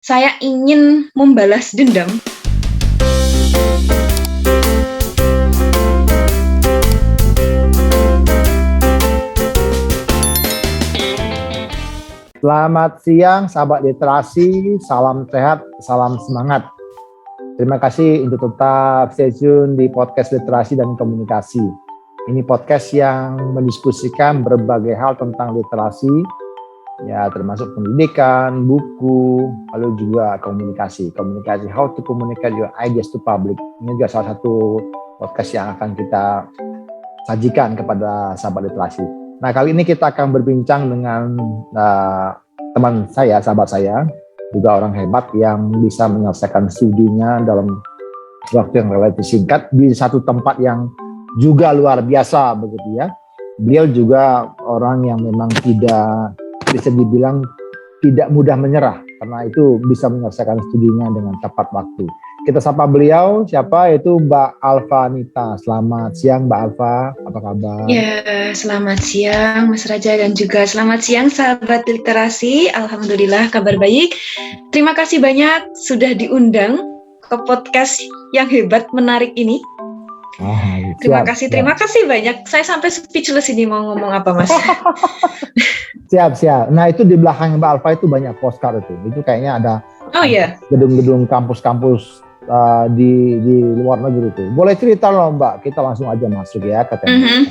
saya ingin membalas dendam. Selamat siang sahabat literasi, salam sehat, salam semangat. Terima kasih untuk tetap stay tune di podcast literasi dan komunikasi. Ini podcast yang mendiskusikan berbagai hal tentang literasi, ya termasuk pendidikan, buku, lalu juga komunikasi. Komunikasi, how to communicate your ideas to public. Ini juga salah satu podcast yang akan kita sajikan kepada sahabat literasi. Nah, kali ini kita akan berbincang dengan teman saya, sahabat saya, juga orang hebat yang bisa menyelesaikan studinya dalam waktu yang relatif singkat di satu tempat yang juga luar biasa begitu ya. Beliau juga orang yang memang tidak bisa dibilang tidak mudah menyerah karena itu bisa menyelesaikan studinya dengan tepat waktu. Kita sapa beliau, siapa? Yaitu Mbak Alfa Nita. Selamat siang Mbak Alfa, apa kabar? Ya, selamat siang Mas Raja dan juga selamat siang sahabat literasi. Alhamdulillah kabar baik. Terima kasih banyak sudah diundang ke podcast yang hebat menarik ini. Terima kasih banyak. Saya sampai speechless ini mau ngomong apa Mas. Siap. Nah itu di belakang Mbak Alfa itu banyak postcard itu. Itu kayaknya ada gedung-gedung kampus-kampus di luar negeri itu. Boleh cerita loh Mbak, kita langsung aja masuk ya katanya.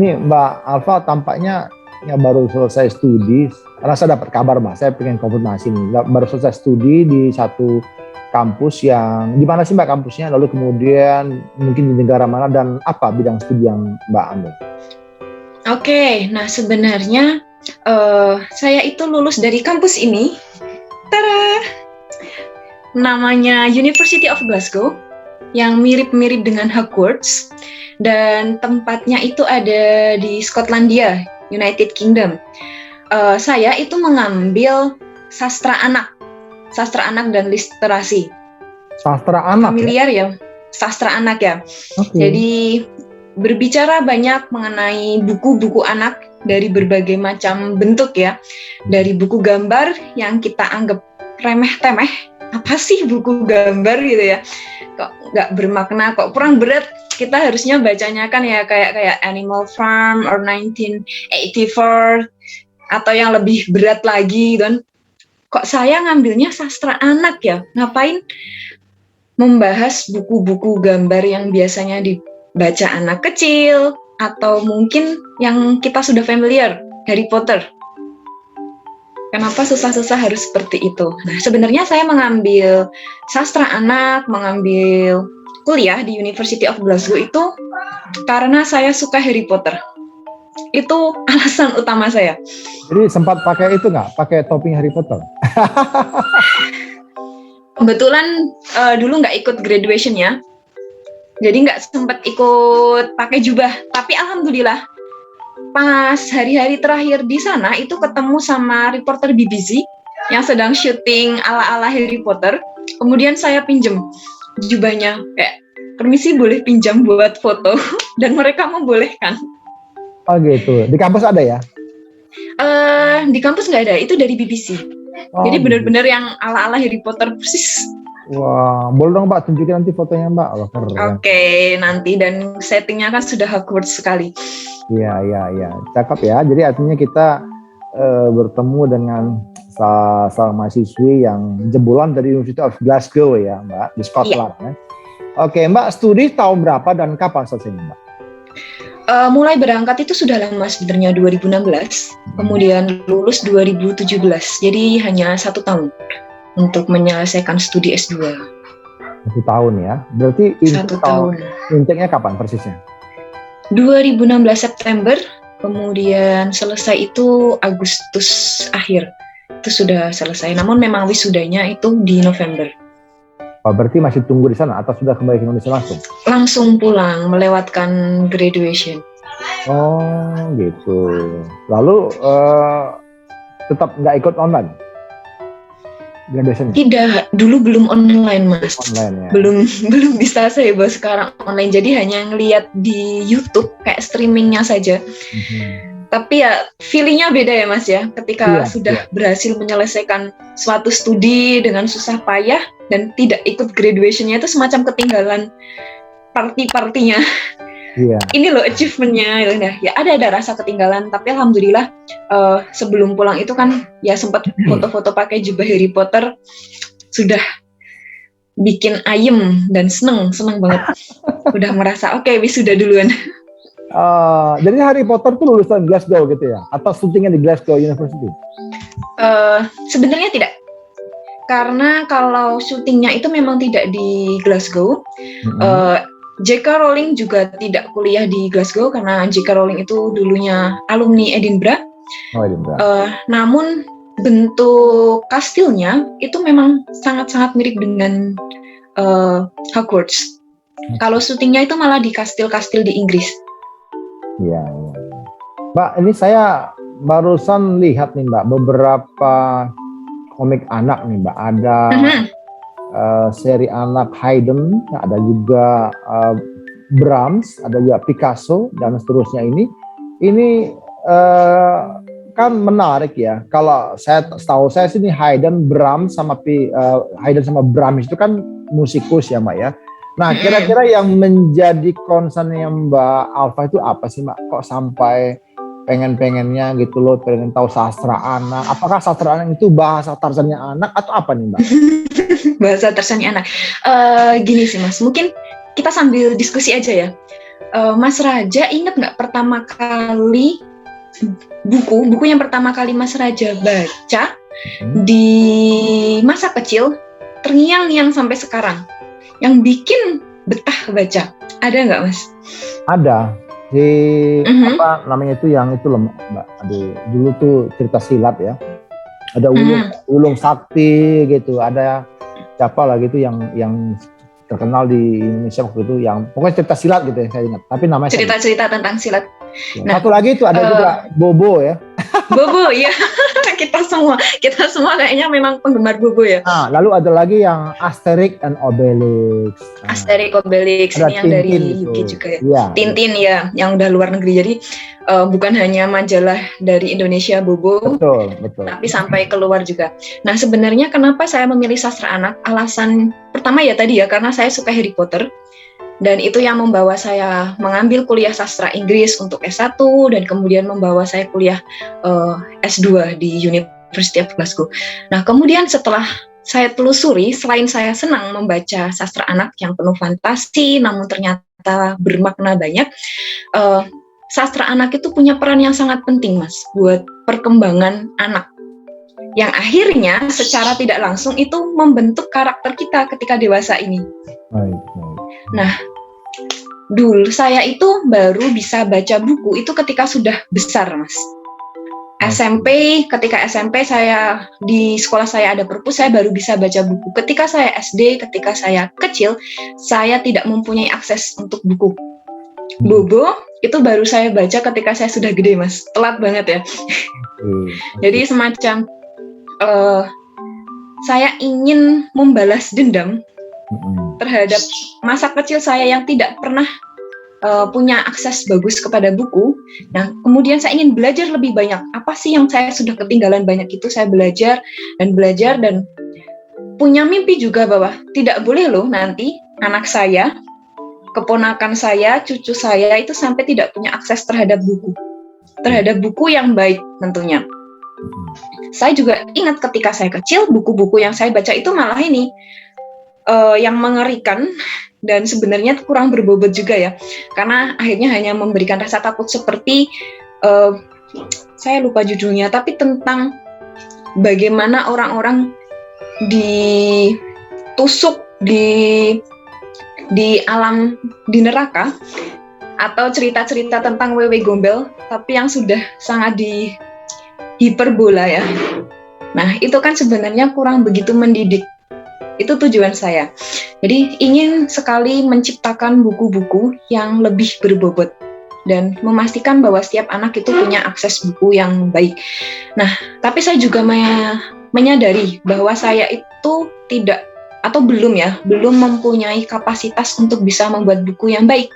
Ini Mbak Alfa tampaknya ya baru selesai studi, karena saya dapat kabar Mbak, saya pengen konfirmasi nih, baru selesai studi di satu kampus yang, di mana sih Mbak kampusnya, lalu kemudian mungkin di negara mana dan apa bidang studi yang Mbak ambil? Oke, nah sebenarnya saya itu lulus dari kampus ini. Tada! Namanya University of Glasgow, yang mirip-mirip dengan Hogwarts, dan tempatnya itu ada di Skotlandia, United Kingdom. Saya itu mengambil sastra anak dan literasi. Sastra anak? Familiar ya? Sastra anak ya. Okay. Jadi berbicara banyak mengenai buku-buku anak dari berbagai macam bentuk ya. Dari buku gambar yang kita anggap remeh-temeh, apa sih buku gambar gitu ya, kok nggak bermakna, kok kurang berat, kita harusnya bacanya kan ya kayak Animal Farm or 1984 atau yang lebih berat lagi kan. Kok saya ngambilnya sastra anak ya, ngapain membahas buku-buku gambar yang biasanya dibaca anak kecil atau mungkin yang kita sudah familiar, Harry Potter. Kenapa susah-susah harus seperti itu? Nah, sebenarnya saya mengambil sastra anak, mengambil kuliah di University of Glasgow itu karena saya suka Harry Potter. Itu alasan utama saya. Jadi sempat pakai itu nggak? Pakai topping Harry Potter? Kebetulan dulu nggak ikut graduation ya. Jadi nggak sempat ikut pakai jubah. Tapi alhamdulillah, pas hari-hari terakhir di sana itu ketemu sama reporter BBC yang sedang syuting ala-ala Harry Potter. Kemudian saya pinjem jubahnya, kayak permisi boleh pinjam buat foto, dan mereka membolehkan. Oh gitu, di kampus ada ya? Di kampus nggak ada, itu dari BBC. Jadi benar-benar yang ala-ala Harry Potter persis. Wah, boleh dong Mbak, tunjukin nanti fotonya Mbak. Oke, nanti, dan settingnya kan sudah Hogwarts sekali. Iya, cakep ya. Jadi artinya kita bertemu dengan salah mahasiswi yang jebolan dari University of Glasgow ya Mbak, di Scotland ya. Oke Mbak, studi tahun berapa dan kapan selesainya Mbak? Mulai berangkat itu sudah lama sebenarnya, 2016, kemudian lulus 2017, jadi hanya 1 tahun untuk menyelesaikan studi S2. 1 tahun ya, berarti 1 tahun. Intake-nya kapan persisnya? 2016 September, kemudian selesai itu Agustus akhir, itu sudah selesai. Namun memang wisudanya itu di November. Oh, berarti masih tunggu di sana atau sudah kembali ke Indonesia langsung? Langsung pulang, melewatkan graduation. Oh gitu. Lalu tetap nggak ikut online? Graduation? Tidak, dulu belum online Mas. Online ya? Belum bisa saya bahas sekarang online, jadi hanya ngelihat di YouTube kayak streamingnya saja. Tapi ya feelingnya beda ya Mas ya, ketika sudah berhasil menyelesaikan suatu studi dengan susah payah dan tidak ikut graduation-nya, itu semacam ketinggalan party-partinya. Ini loh achievementnya, ya ada rasa ketinggalan. Tapi alhamdulillah sebelum pulang itu kan ya sempat foto-foto pakai jubah Harry Potter, sudah bikin ayem dan seneng banget. Udah merasa oke, wisuda duluan. Jadi Harry Potter tuh lulusan Glasgow gitu ya? Atau syutingnya di Glasgow University? Sebenarnya tidak. Karena kalau syutingnya itu memang tidak di Glasgow. J.K. Rowling juga tidak kuliah di Glasgow karena J.K. Rowling itu dulunya alumni Edinburgh. Namun bentuk kastilnya itu memang sangat-sangat mirip dengan Hogwarts. Kalau syutingnya itu malah di kastil-kastil di Inggris. Iya. Mbak, ini saya barusan lihat nih Mbak, beberapa komik anak nih Mbak. Ada seri anak Haydn, ada juga Brahms, ada juga Picasso, dan seterusnya ini. Ini kan menarik ya. Kalau setahu saya sih ini Haydn sama Brahms itu kan musikus ya Mbak ya. Nah, kira-kira yang menjadi concern-nya Mbak Alfa itu apa sih Mbak? Kok sampai pengen-pengennya gitu loh, pengen tahu sastra anak. Apakah sastra anak itu bahasa Tarzannya anak atau apa nih Mbak? Bahasa Tarzannya anak. Gini sih Mas, mungkin kita sambil diskusi aja ya. Mas Raja ingat nggak pertama kali buku yang pertama kali Mas Raja baca di masa kecil, terngiang-ngiang sampai sekarang, yang bikin betah baca, ada nggak Mas? Ada. Apa namanya itu yang itu loh Mbak. Dulu tuh cerita silat ya. Ada Ulung Sakti gitu, ada siapa lagi itu yang terkenal di Indonesia waktu itu, yang pokoknya cerita silat gitu ya, saya ingat. Tapi namanya cerita tentang silat. Nah, satu lagi itu ada juga Bobo ya. Bobo ya. kita semua kayaknya memang penggemar Bobo ya. Nah, lalu ada lagi yang Asterix and Obelix. Asterix Obelix ini yang dari UK juga ya. Tintin ya, yang udah luar negeri. Jadi bukan hanya majalah dari Indonesia Bobo, betul. Tapi sampai keluar juga. Nah, sebenarnya kenapa saya memilih sastra anak? Alasan pertama ya tadi ya, karena saya suka Harry Potter. Dan itu yang membawa saya mengambil kuliah sastra Inggris untuk S1 dan kemudian membawa saya kuliah S2 di University of Glasgow. Nah, kemudian setelah saya telusuri, selain saya senang membaca sastra anak yang penuh fantasi namun ternyata bermakna banyak, sastra anak itu punya peran yang sangat penting Mas buat perkembangan anak, yang akhirnya secara tidak langsung itu membentuk karakter kita ketika dewasa ini. Nah, dulu saya itu baru bisa baca buku itu ketika sudah besar Mas. Ketika SMP saya di sekolah saya ada perpus, saya baru bisa baca buku. Ketika saya SD, ketika saya kecil, saya tidak mempunyai akses untuk buku. Bobo itu baru saya baca ketika saya sudah gede Mas, telat banget ya. Jadi semacam saya ingin membalas dendam terhadap masa kecil saya yang tidak pernah punya akses bagus kepada buku. Nah, kemudian saya ingin belajar lebih banyak. Apa sih yang saya sudah ketinggalan banyak itu, saya belajar dan punya mimpi juga bahwa tidak boleh loh nanti anak saya, keponakan saya, cucu saya itu sampai tidak punya akses terhadap buku yang baik tentunya. Saya juga ingat ketika saya kecil, buku-buku yang saya baca itu malah ini yang mengerikan dan sebenarnya kurang berbobot juga ya, karena akhirnya hanya memberikan rasa takut seperti saya lupa judulnya, tapi tentang bagaimana orang-orang ditusuk di alam, di neraka, atau cerita-cerita tentang Wewe Gombel tapi yang sudah sangat di hiperbola ya. Nah, itu kan sebenarnya kurang begitu mendidik. Itu tujuan saya. Jadi ingin sekali menciptakan buku-buku yang lebih berbobot dan memastikan bahwa setiap anak itu punya akses buku yang baik. Nah, tapi saya juga menyadari bahwa saya itu tidak atau belum mempunyai kapasitas untuk bisa membuat buku yang baik.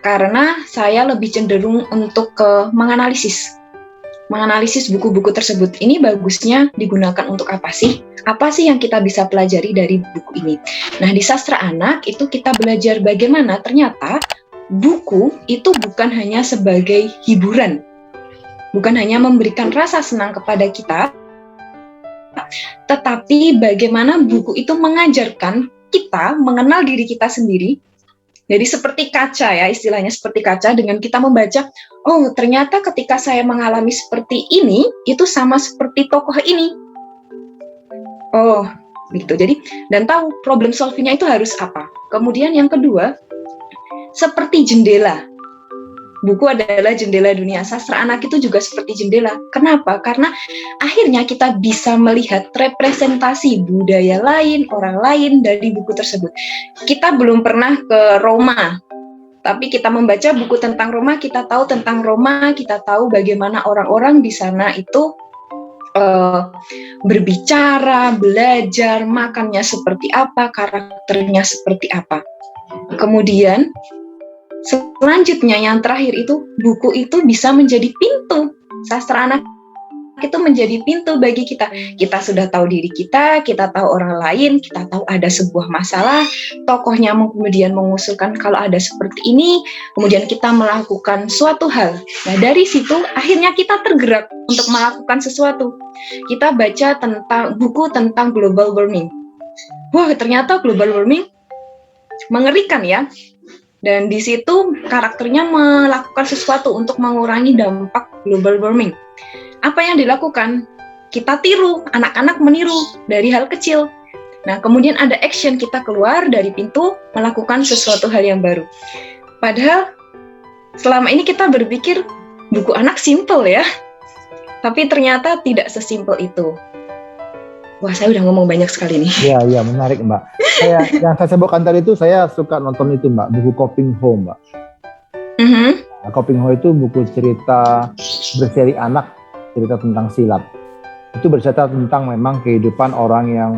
karena saya lebih cenderung untuk menganalisis buku-buku tersebut. Ini bagusnya digunakan untuk apa sih? Apa sih yang kita bisa pelajari dari buku ini? Nah, di sastra anak itu kita belajar bagaimana ternyata buku itu bukan hanya sebagai hiburan, bukan hanya memberikan rasa senang kepada kita, tetapi bagaimana buku itu mengajarkan kita mengenal diri kita sendiri. Jadi seperti kaca ya, istilahnya seperti kaca, dengan kita membaca, oh ternyata ketika saya mengalami seperti ini, itu sama seperti tokoh ini. Oh, gitu. Jadi, dan tahu problem solving-nya itu harus apa. Kemudian yang kedua, seperti jendela. Buku adalah jendela dunia. Sastra anak itu juga seperti jendela. Kenapa? Karena akhirnya kita bisa melihat representasi budaya lain, orang lain dari buku tersebut. Kita belum pernah ke Roma, tapi kita membaca buku tentang Roma, kita tahu tentang Roma, kita tahu bagaimana orang-orang di sana itu berbicara, belajar, makannya seperti apa, karakternya seperti apa. Kemudian selanjutnya yang terakhir itu, buku itu bisa menjadi pintu. Sastra anak itu menjadi pintu bagi kita. Kita sudah tahu diri kita tahu orang lain, kita tahu ada sebuah masalah, tokohnya kemudian mengusulkan kalau ada seperti ini, kemudian kita melakukan suatu hal. Nah, dari situ akhirnya kita tergerak untuk melakukan sesuatu. Kita baca tentang buku tentang global warming. Wah, ternyata global warming mengerikan ya. Dan di situ karakternya melakukan sesuatu untuk mengurangi dampak global warming. Apa yang dilakukan? Kita tiru, anak-anak meniru dari hal kecil. Nah, kemudian ada action, kita keluar dari pintu, melakukan sesuatu hal yang baru. Padahal selama ini kita berpikir buku anak simple ya, tapi ternyata tidak sesimpel itu. Wah, saya udah ngomong banyak sekali nih. Iya, menarik Mbak. Yang saya sebutkan tadi itu, saya suka nonton itu Mbak, buku Coping Home Mbak. Nah, Coping Home itu buku cerita berseri anak, cerita tentang silat. Itu bercerita tentang memang kehidupan orang yang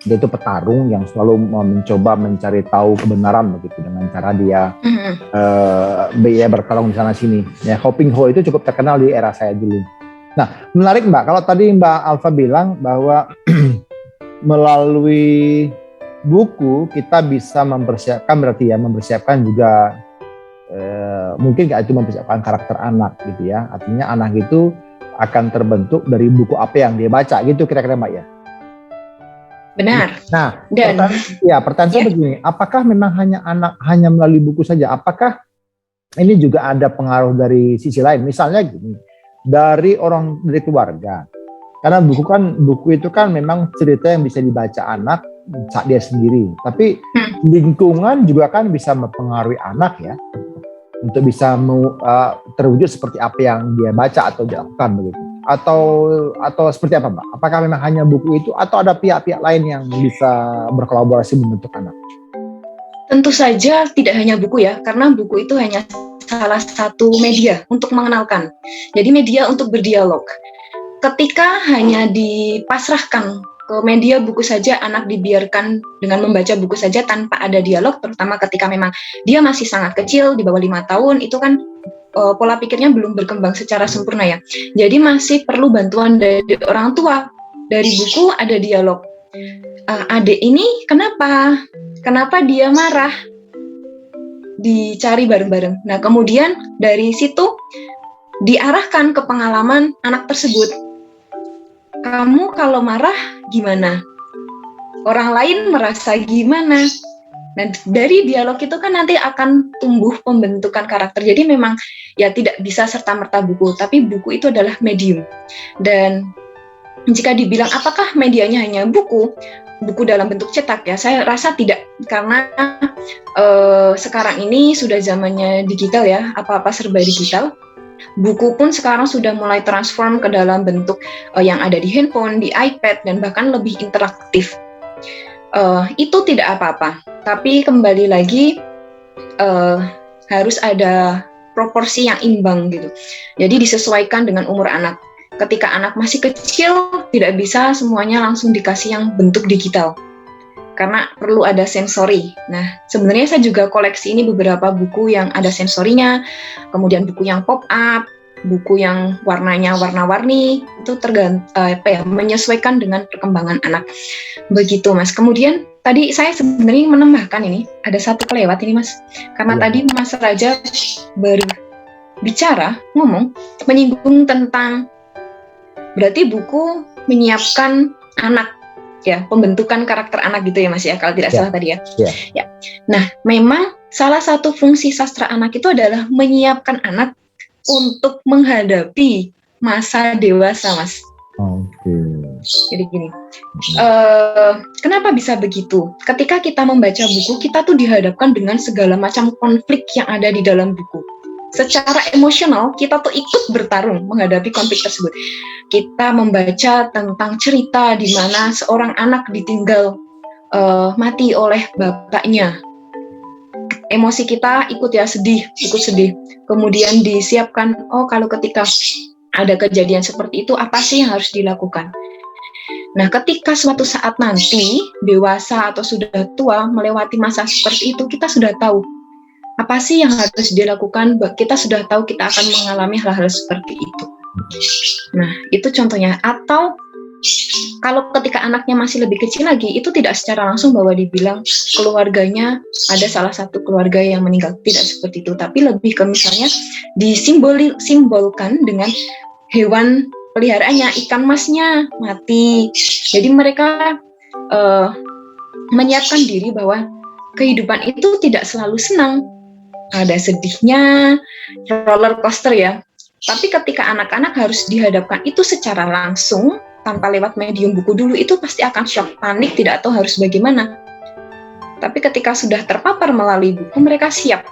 dia itu petarung yang selalu mencoba mencari tahu kebenaran begitu dengan cara dia bertarung di sana sini. Ya, Coping Home itu cukup terkenal di era saya dulu. Nah, menarik Mbak, kalau tadi Mbak Alfa bilang bahwa melalui buku kita bisa mempersiapkan, berarti ya mempersiapkan juga mungkin nggak itu mempersiapkan karakter anak gitu ya. Artinya anak itu akan terbentuk dari buku apa yang dia baca gitu kira-kira Mbak ya. Benar. Nah, pertanyaan saya begini, apakah memang hanya melalui buku saja? Apakah ini juga ada pengaruh dari sisi lain? Misalnya gini, dari keluarga. Karena buku itu kan memang cerita yang bisa dibaca anak saat dia sendiri. Tapi lingkungan juga kan bisa mempengaruhi anak ya, untuk bisa terwujud seperti apa yang dia baca atau dilakukan begitu. Atau seperti apa Mbak? Apakah memang hanya buku itu atau ada pihak-pihak lain yang bisa berkolaborasi membentuk anak? Tentu saja tidak hanya buku ya, karena buku itu hanya salah satu media untuk mengenalkan. Jadi media untuk berdialog. Ketika hanya dipasrahkan ke media buku saja, anak dibiarkan dengan membaca buku saja tanpa ada dialog, terutama ketika memang dia masih sangat kecil, di bawah 5 tahun, itu kan pola pikirnya belum berkembang secara sempurna ya. Jadi masih perlu bantuan dari orang tua. Dari buku ada dialog. Adik ini kenapa dia marah? Dicari bareng-bareng. Nah, kemudian dari situ diarahkan ke pengalaman anak tersebut. Kamu kalau marah gimana? Orang lain merasa gimana? Nah, dari dialog itu kan nanti akan tumbuh pembentukan karakter. Jadi memang ya tidak bisa serta-merta buku, tapi buku itu adalah medium. Dan jika dibilang apakah medianya hanya buku dalam bentuk cetak ya, saya rasa tidak, karena sekarang ini sudah zamannya digital ya, apa-apa serba digital. Buku pun sekarang sudah mulai transform ke dalam bentuk yang ada di handphone, di iPad, dan bahkan lebih interaktif. Itu tidak apa-apa, tapi kembali lagi harus ada proporsi yang imbang gitu. Jadi disesuaikan dengan umur anak. Ketika anak masih kecil, tidak bisa semuanya langsung dikasih yang bentuk digital. karena perlu ada sensori. Nah, sebenarnya saya juga koleksi ini beberapa buku yang ada sensorinya, kemudian buku yang pop up, buku yang warnanya warna-warni, itu menyesuaikan dengan perkembangan anak. Begitu, Mas. Kemudian tadi saya sebenarnya menambahkan ini, ada satu kelewat ini, Mas. Karena tadi Mas Raja berbicara, menyinggung tentang berarti buku menyiapkan anak, ya, pembentukan karakter anak gitu ya, Mas, ya, kalau tidak salah tadi ya. Ya. Nah, memang salah satu fungsi sastra anak itu adalah menyiapkan anak untuk menghadapi masa dewasa, Mas. Oke. Jadi gini, kenapa bisa begitu? Ketika kita membaca buku, kita tuh dihadapkan dengan segala macam konflik yang ada di dalam buku. Secara emosional, kita tuh ikut bertarung menghadapi konflik tersebut. Kita membaca tentang cerita di mana seorang anak ditinggal mati oleh bapaknya. Emosi kita ikut sedih. Kemudian disiapkan, kalau ketika ada kejadian seperti itu, apa sih yang harus dilakukan? Nah, ketika suatu saat nanti, dewasa atau sudah tua, melewati masa seperti itu, kita sudah tahu apa sih yang harus dilakukan. Kita sudah tahu kita akan mengalami hal-hal seperti itu. Nah, itu contohnya. Atau kalau ketika anaknya masih lebih kecil lagi, itu tidak secara langsung bahwa dibilang keluarganya ada salah satu keluarga yang meninggal, tidak seperti itu, tapi lebih ke misalnya disimbolkan dengan hewan peliharaannya, ikan masnya mati. Jadi mereka menyiapkan diri bahwa kehidupan itu tidak selalu senang, ada sedihnya, roller coaster ya. Tapi ketika anak-anak harus dihadapkan itu secara langsung, tanpa lewat medium buku dulu, itu pasti akan shock, panik, tidak tahu harus bagaimana. Tapi ketika sudah terpapar melalui buku, mereka siap.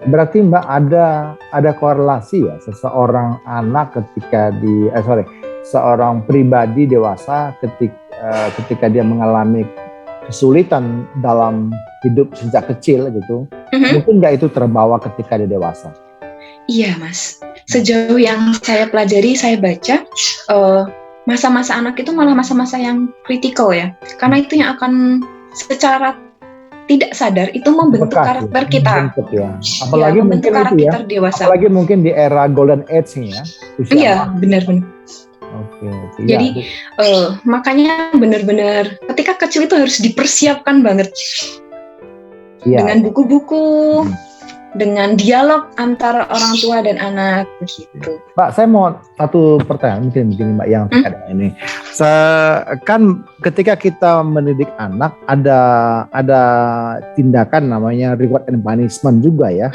Berarti Mbak ada korelasi ya, seseorang anak seorang pribadi dewasa ketika dia mengalami kesulitan dalam hidup sejak kecil gitu, mungkin nggak itu terbawa ketika dia dewasa? Iya, Mas. Sejauh yang saya pelajari, saya baca, masa-masa anak itu malah masa-masa yang kritikal ya, karena itu yang akan secara tidak sadar itu membentuk karakter kita. Apalagi membentuk karakter dewasa. Apalagi mungkin di era golden age-nya. Iya, benar-benar. Oke. Jadi makanya benar-benar ketika kecil itu harus dipersiapkan banget dengan buku-buku, dengan dialog antara orang tua dan anak begitu. Mbak, saya mau satu pertanyaan mungkin begini Mbak yang terkait ini. Kan ketika kita mendidik anak ada tindakan namanya reward and punishment juga ya,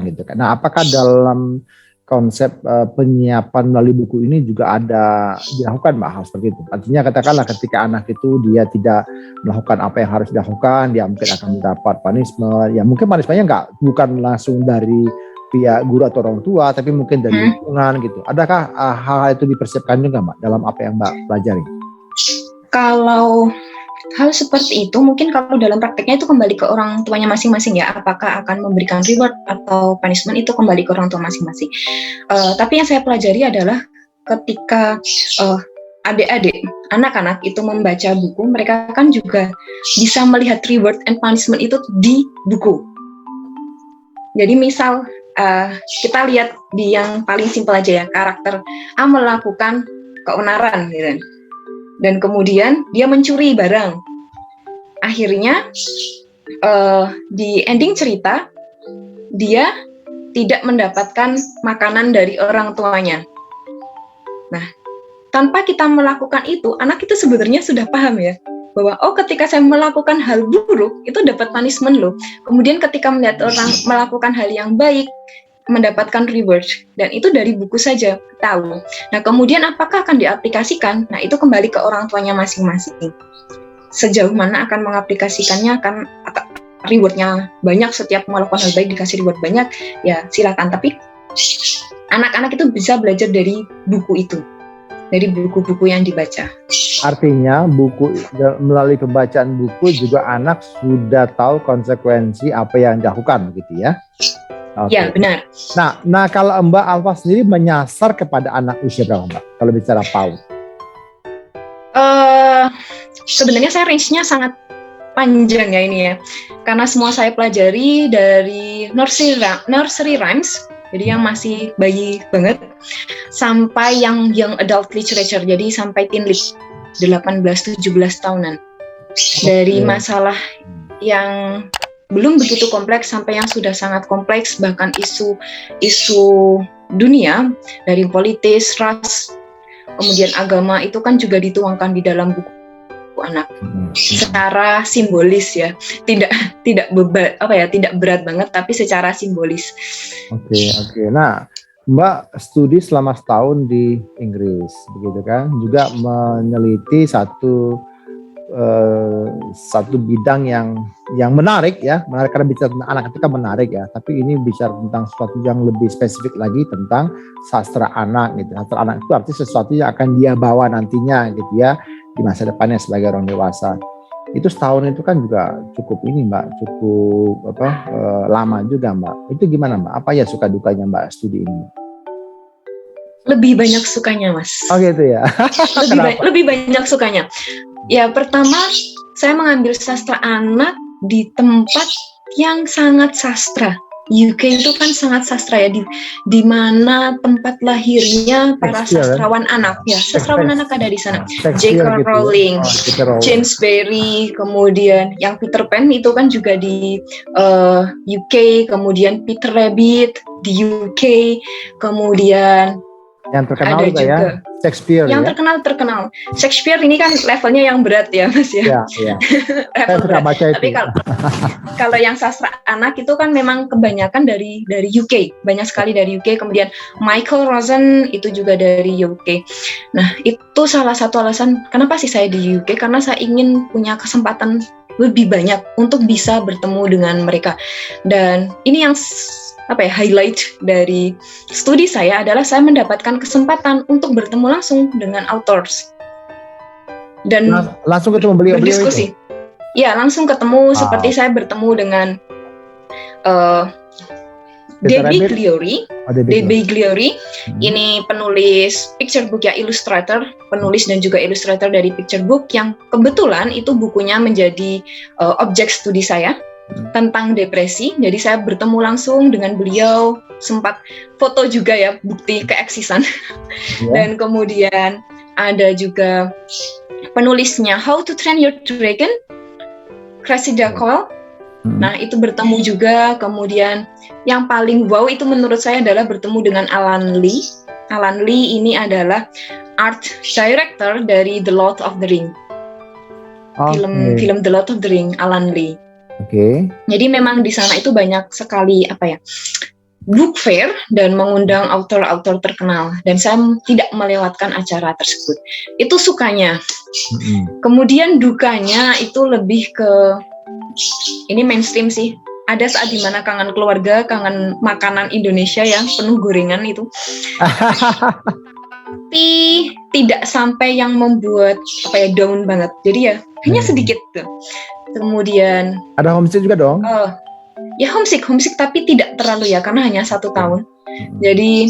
gitu kan. Nah, apakah dalam konsep penyiapan melalui buku ini juga ada dilakukan Mbak hal seperti itu? Artinya katakanlah ketika anak itu dia tidak melakukan apa yang harus dilakukan, dia mungkin akan mendapat punishment. Ya mungkin punishment-nya bukan langsung dari pihak guru atau orang tua, tapi mungkin dari lingkungan gitu. Adakah hal-hal itu dipersiapkan juga Mbak dalam apa yang Mbak pelajari? Kalau hal seperti itu mungkin kalau dalam prakteknya itu kembali ke orang tuanya masing-masing ya, apakah akan memberikan reward atau punishment itu kembali ke orang tua masing-masing. Tapi yang saya pelajari adalah ketika adik-adik, anak-anak itu membaca buku, mereka kan juga bisa melihat reward and punishment itu di buku. Jadi misal kita lihat di yang paling simpel aja ya, karakter A melakukan keonaran gitu. Dan kemudian dia mencuri barang. Akhirnya di ending cerita dia tidak mendapatkan makanan dari orang tuanya. Nah, tanpa kita melakukan itu, anak itu sebenarnya sudah paham ya bahwa ketika saya melakukan hal buruk itu dapat punishment loh. Kemudian ketika melihat orang melakukan hal yang baik mendapatkan reward, dan itu dari buku saja tahu. Nah, kemudian apakah akan diaplikasikan? Nah, itu kembali ke orang tuanya masing-masing. Sejauh mana akan mengaplikasikannya, akan rewardnya banyak, setiap melakukan hal baik dikasih reward banyak, ya silakan. Tapi anak-anak itu bisa belajar dari buku itu, dari buku-buku yang dibaca. Artinya melalui pembacaan buku juga anak sudah tahu konsekuensi apa yang dilakukan, gitu ya? Okay. Ya, benar. Nah kalau Mbak Alfa sendiri menyasar kepada anak usia berapa Mbak? Kalau bicara PAUD? sebenarnya saya range-nya sangat panjang ya ini ya, karena semua saya pelajari dari nursery rhymes, jadi yang masih bayi banget, sampai yang young adult literature, jadi sampai teen lit 18-17 tahunan. Dari masalah yang belum begitu kompleks sampai yang sudah sangat kompleks, bahkan isu dunia dari politis, ras, kemudian agama itu kan juga dituangkan di dalam buku anak secara simbolis ya, tidak berat banget tapi secara simbolis. Oke. Nah, Mbak studi selama setahun di Inggris, begitu kan? Juga meneliti satu bidang yang menarik ya, menarik karena bicara tentang anak itu kan menarik ya. Tapi ini bicara tentang sesuatu yang lebih spesifik lagi tentang sastra anak gitu. Sastra anak itu artinya sesuatu yang akan dia bawa nantinya gitu ya di masa depannya sebagai orang dewasa. Itu setahun itu kan juga cukup ini Mbak, cukup lama juga Mbak. Itu gimana Mbak? Apa ya suka dukanya Mbak studi ini? Lebih banyak sukanya Mas. Oh gitu ya. lebih banyak sukanya. Ya pertama saya mengambil sastra anak di tempat yang sangat sastra. UK itu kan sangat sastra ya, di mana tempat lahirnya para sastrawan anak ya. Sastrawan anak ada di sana. J.K. Rowling, James Barrie, kemudian yang Peter Pan itu kan juga di UK, kemudian Peter Rabbit di UK, kemudian yang terkenal juga ya Shakespeare yang ya? terkenal Shakespeare ini kan levelnya yang berat ya Mas ya. Iya. Saya suka baca itu. Tapi kalau yang sastra anak itu kan memang kebanyakan dari UK, banyak sekali dari UK. Kemudian Michael Rosen itu juga dari UK. Nah itu salah satu alasan kenapa sih saya di UK, karena saya ingin punya kesempatan lebih banyak untuk bisa bertemu dengan mereka. Dan ini yang highlight dari studi saya adalah saya mendapatkan kesempatan untuk bertemu langsung dengan authors dan langsung ketemu beliau berdiskusi. Ya, langsung ketemu. Seperti saya bertemu dengan Debbie Gliori. Ini penulis picture book ya, penulis dan juga ilustrator dari picture book yang kebetulan itu bukunya menjadi objek studi saya tentang depresi. Jadi saya bertemu langsung dengan beliau, sempat foto juga ya, bukti keeksisan. Dan kemudian ada juga penulisnya How to Train Your Dragon, Cressida Cole. Nah itu bertemu juga. Kemudian yang paling wow itu menurut saya adalah bertemu dengan Alan Lee. Alan Lee ini adalah art director dari The Lord of the Ring. Film The Lord of the Ring, Alan Lee. Jadi memang di sana itu banyak sekali book fair dan mengundang author-author terkenal, dan saya tidak melewatkan acara tersebut. Itu sukanya. Kemudian dukanya itu lebih ke ini mainstream sih. Ada saat dimana kangen keluarga, kangen makanan Indonesia yang penuh gorengan itu. Tapi tidak sampai yang membuat down banget. Jadi ya hanya sedikit tuh. Kemudian ada homesick juga dong? Ya homesick tapi tidak terlalu ya, karena hanya 1 tahun. Jadi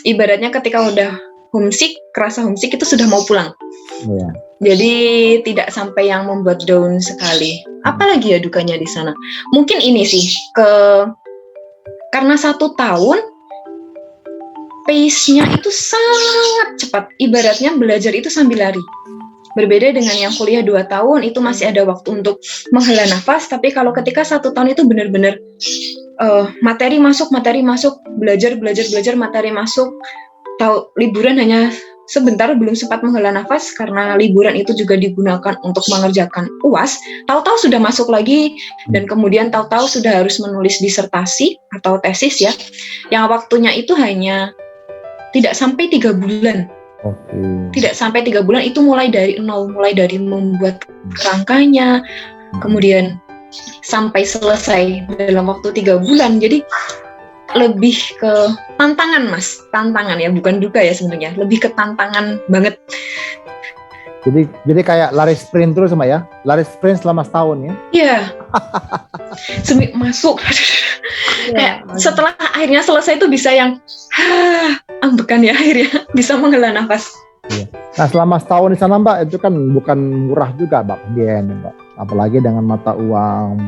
ibaratnya ketika udah homesick, kerasa homesick itu sudah mau pulang. Jadi tidak sampai yang membuat down sekali. Apalagi ya dukanya di sana? Mungkin ini sih, karena 1 tahun pace-nya itu sangat cepat. Ibaratnya belajar itu sambil lari. Berbeda dengan yang kuliah 2 tahun, itu masih ada waktu untuk menghela nafas. Tapi kalau ketika 1 tahun itu benar-benar materi masuk, belajar, materi masuk. Liburan hanya sebentar, belum sempat menghela nafas karena liburan itu juga digunakan untuk mengerjakan UAS. Tahu-tahu sudah masuk lagi, dan kemudian tahu-tahu sudah harus menulis disertasi atau tesis ya. Yang waktunya itu hanya tidak sampai 3 bulan. Tidak sampai 3 bulan, itu mulai dari nol, mulai dari membuat kerangkanya, kemudian sampai selesai dalam waktu 3 bulan. Jadi lebih ke tantangan Mas, tantangan ya, bukan duka ya sebenarnya, lebih ke tantangan banget. Jadi kayak lari sprint terus ya, lari sprint selama setahun ya? Iya. Masuk. Kayak setelah akhirnya selesai itu bisa yang ambekan ya, akhirnya bisa menghela nafas. Nah, selama setahun di sana Mbak, itu kan bukan murah juga Mbak pembiayaannya Mbak. Apalagi dengan mata uang,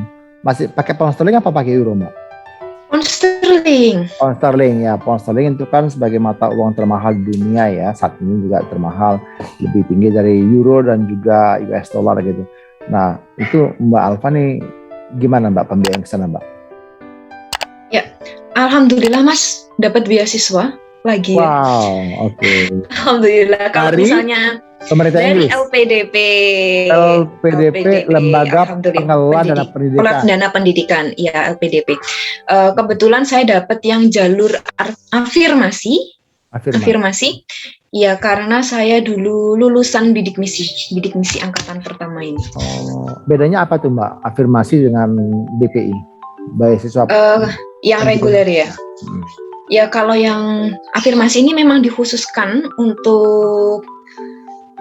masih pakai pound sterling apa pakai euro Mbak? Pound sterling. Pound sterling ya, pound sterling itu kan sebagai mata uang termahal di dunia ya, saat ini juga termahal, lebih tinggi dari euro dan juga US dollar gitu. Nah, itu Mbak Alfa nih gimana Mbak pembiayaan ke sana Mbak? Ya, alhamdulillah Mas dapat beasiswa lagi. Wow, oke. Alhamdulillah. Kalau Dari misalnya pemerintah dari Inggris. LPDP, Lembaga Pengelola Dana Pendidikan. Dana Pendidikan, ya LPDP. Kebetulan saya dapat yang jalur afirmasi. Ya, karena saya dulu lulusan bidik misi angkatan pertama ini. Oh, bedanya apa tuh Mbak? Afirmasi dengan BPI, beasiswa yang reguler ya. Ya, kalau yang afirmasi ini memang dikhususkan untuk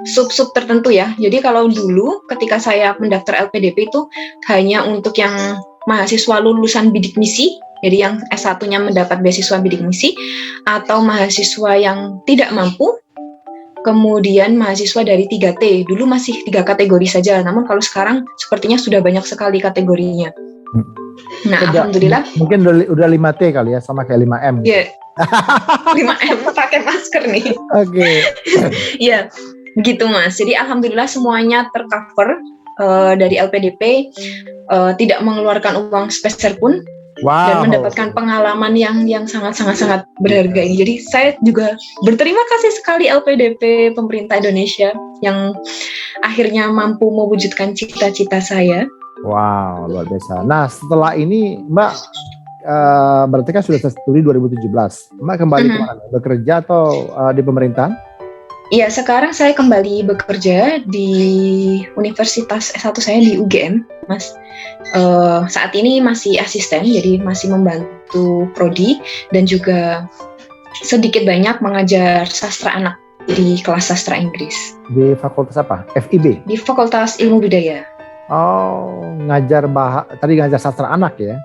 sub-sub tertentu ya. Jadi kalau dulu ketika saya mendaftar LPDP itu hanya untuk yang mahasiswa lulusan bidik misi, jadi yang S1-nya mendapat beasiswa bidik misi, atau mahasiswa yang tidak mampu, kemudian mahasiswa dari 3T. Dulu masih 3 kategori saja, namun kalau sekarang sepertinya sudah banyak sekali kategorinya. Nah, alhamdulillah. Mungkin udah 5T kali ya, sama kayak 5M. Iya. 5M pakai masker nih. Oke. Iya. Gitu Mas, jadi alhamdulillah semuanya tercover dari LPDP, tidak mengeluarkan uang sepeser pun. Wow. Dan mendapatkan pengalaman yang sangat berharga ini. Jadi saya juga berterima kasih sekali LPDP pemerintah Indonesia yang akhirnya mampu mewujudkan cita-cita saya. Wow, luar biasa. Nah, setelah ini Mbak berarti kan sudah studi 2017. Mbak kembali kemana? Bekerja atau di pemerintahan? Iya, sekarang saya kembali bekerja di Universitas S1 saya di UGM, Mas. Saat ini masih asisten, jadi masih membantu prodi dan juga sedikit banyak mengajar sastra anak di kelas sastra Inggris. Di fakultas apa? FIB? Di Fakultas Ilmu Budaya. Oh, tadi ngajar sastra anak ya?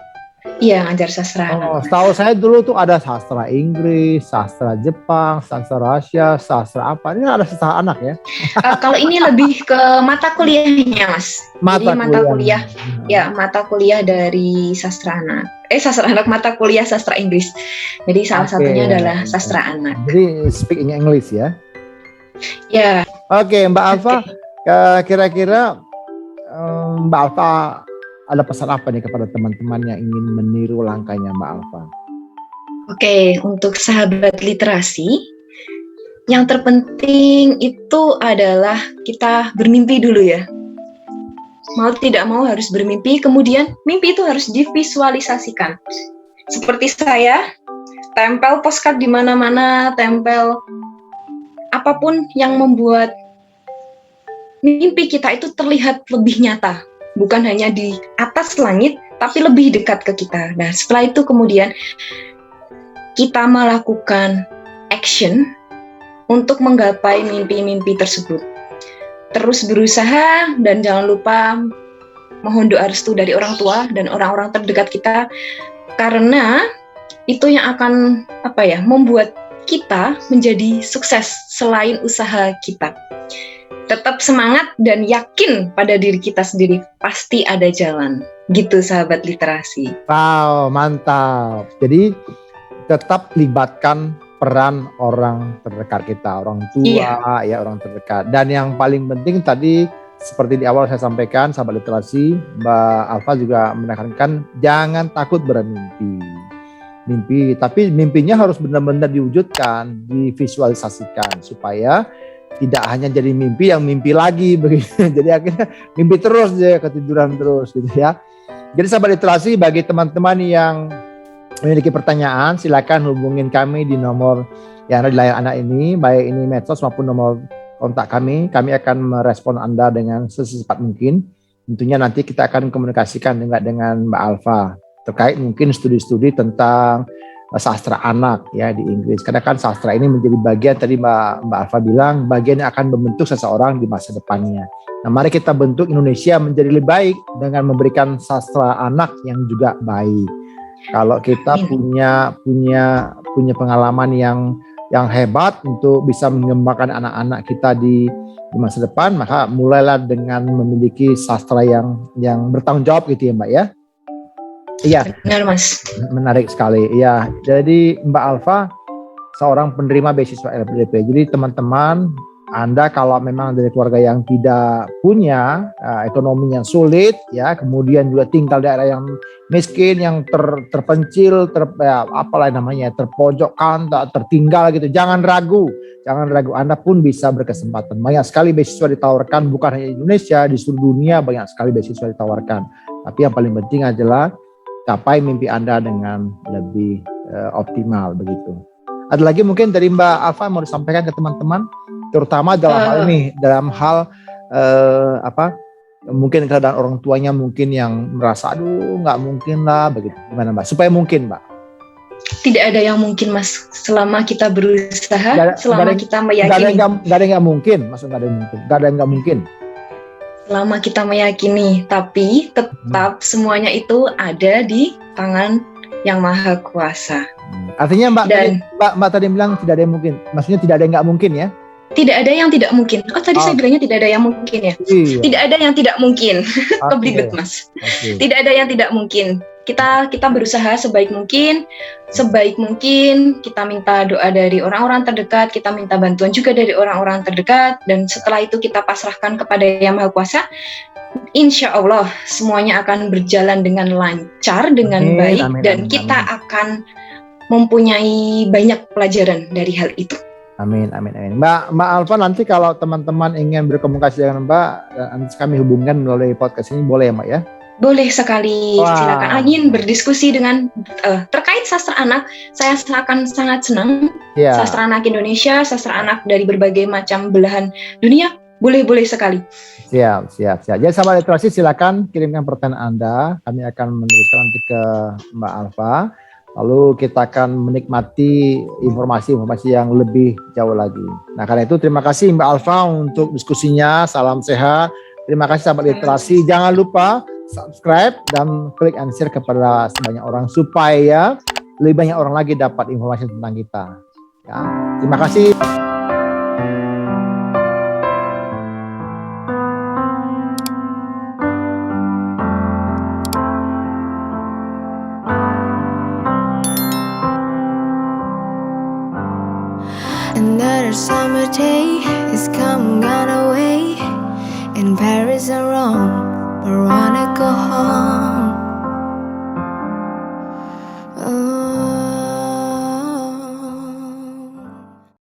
Iya, ngajar sastra anak. Setahu saya dulu tuh ada sastra Inggris, sastra Jepang, sastra Rusia, sastra apa? Ini ada sastra anak ya? Kalau ini lebih ke mata kuliahnya, Mas. Mata kuliah. Ya, mata kuliah dari sastra anak. Sastra anak, mata kuliah sastra Inggris. Jadi salah satunya adalah sastra anak. Jadi speak in English ya? Ya. Oke, Mbak Alfa, kira-kira Mbak Alfa ada pesan apa nih kepada teman-teman yang ingin meniru langkahnya Mbak Alfa? Oke, untuk sahabat literasi, yang terpenting itu adalah kita bermimpi dulu ya. Mau tidak mau harus bermimpi, kemudian mimpi itu harus divisualisasikan. Seperti saya, tempel postcard di mana-mana, tempel apapun yang membuat mimpi kita itu terlihat lebih nyata. Bukan hanya di atas langit, tapi lebih dekat ke kita. Nah, setelah itu kemudian kita melakukan action untuk menggapai mimpi-mimpi tersebut. Terus berusaha dan jangan lupa mohon doa restu dari orang tua dan orang-orang terdekat kita, karena itu yang akan membuat kita menjadi sukses selain usaha kita. Tetap semangat dan yakin pada diri kita sendiri, pasti ada jalan. Gitu sahabat literasi. Wow, mantap. Jadi tetap libatkan peran orang terdekat kita, orang tua, ya orang terdekat. Dan yang paling penting tadi seperti di awal saya sampaikan, sahabat literasi, Mbak Alfa juga menekankan jangan takut bermimpi. Tapi mimpinya harus benar-benar diwujudkan, divisualisasikan supaya tidak hanya jadi mimpi yang mimpi lagi begitu. Jadi akhirnya mimpi terus ya, ketiduran terus gitu ya. Jadi sahabat literasi, bagi teman-teman yang memiliki pertanyaan silakan hubungin kami di nomor yang ada di layar Anda ini, baik ini medsos maupun nomor kontak kami. Kami akan merespon Anda dengan secepat mungkin. Tentunya nanti kita akan komunikasikan juga dengan Mbak Alfa terkait mungkin studi-studi tentang sastra anak ya di Inggris. Karena kan sastra ini menjadi bagian, tadi Mbak Alfa bilang, bagian yang akan membentuk seseorang di masa depannya. Nah, mari kita bentuk Indonesia menjadi lebih baik dengan memberikan sastra anak yang juga baik. Kalau kita punya pengalaman yang yang hebat untuk bisa mengembangkan anak-anak kita di masa depan, maka mulailah dengan memiliki sastra yang bertanggung jawab gitu ya Mbak ya. Iya. Benar Mas. Menarik sekali. Iya. Jadi Mbak Alfa seorang penerima beasiswa LPDP. Jadi teman-teman, Anda kalau memang dari keluarga yang tidak punya ekonomi yang sulit, ya, kemudian juga tinggal di daerah yang miskin, yang terpencil, terpojokkan, tertinggal gitu, jangan ragu. Anda pun bisa berkesempatan. Banyak sekali beasiswa ditawarkan, bukan hanya di Indonesia, di seluruh dunia banyak sekali beasiswa ditawarkan. Tapi yang paling penting adalah capai mimpi Anda dengan lebih optimal begitu. Ada lagi mungkin dari Mbak Alfa mau disampaikan ke teman-teman, terutama dalam hal mungkin keadaan orang tuanya mungkin yang merasa aduh nggak mungkin lah begitu, gimana Mbak? Supaya mungkin Mbak. Tidak ada yang mungkin Mas, selama kita berusaha, kita meyakini. Gak ada yang nggak mungkin, maksudnya gak ada yang nggak mungkin. Selama kita meyakini, tapi tetap semuanya itu ada di tangan yang Maha Kuasa. Artinya Mbak tadi bilang tidak ada yang mungkin, maksudnya tidak ada yang nggak mungkin ya? Tidak ada yang tidak mungkin. Tadi saya bilangnya tidak ada yang mungkin ya. Iya. Tidak ada yang tidak mungkin. Kebelibet Mas. Tidak ada yang tidak mungkin. Kita berusaha sebaik mungkin kita minta doa dari orang-orang terdekat, kita minta bantuan juga dari orang-orang terdekat, dan setelah itu kita pasrahkan kepada Yang Maha Kuasa. Insya Allah semuanya akan berjalan dengan lancar, dengan baik, dan kita akan mempunyai banyak pelajaran dari hal itu. Amin. Mbak Alfa, nanti kalau teman-teman ingin berkomunikasi dengan Mbak, nanti kami hubungkan melalui podcast ini, boleh ya Mbak ya? Boleh sekali, silakan. Ingin berdiskusi dengan terkait sastra anak, saya akan sangat senang. Sastra anak Indonesia, sastra anak dari berbagai macam belahan dunia, boleh sekali. Siap. Jadi sahabat literasi, silakan kirimkan pertanyaan Anda, kami akan menuliskan nanti ke Mbak Alfa. Lalu kita akan menikmati informasi-informasi yang lebih jauh lagi. Nah, karena itu terima kasih Mbak Alfa untuk diskusinya. Salam sehat. Terima kasih sahabat literasi. Jangan lupa subscribe dan klik and share kepada sebanyak orang supaya lebih banyak orang lagi dapat informasi tentang kita. Ya, terima kasih. Another summer day is coming on our way. In Paris and Rome, I wanna go home.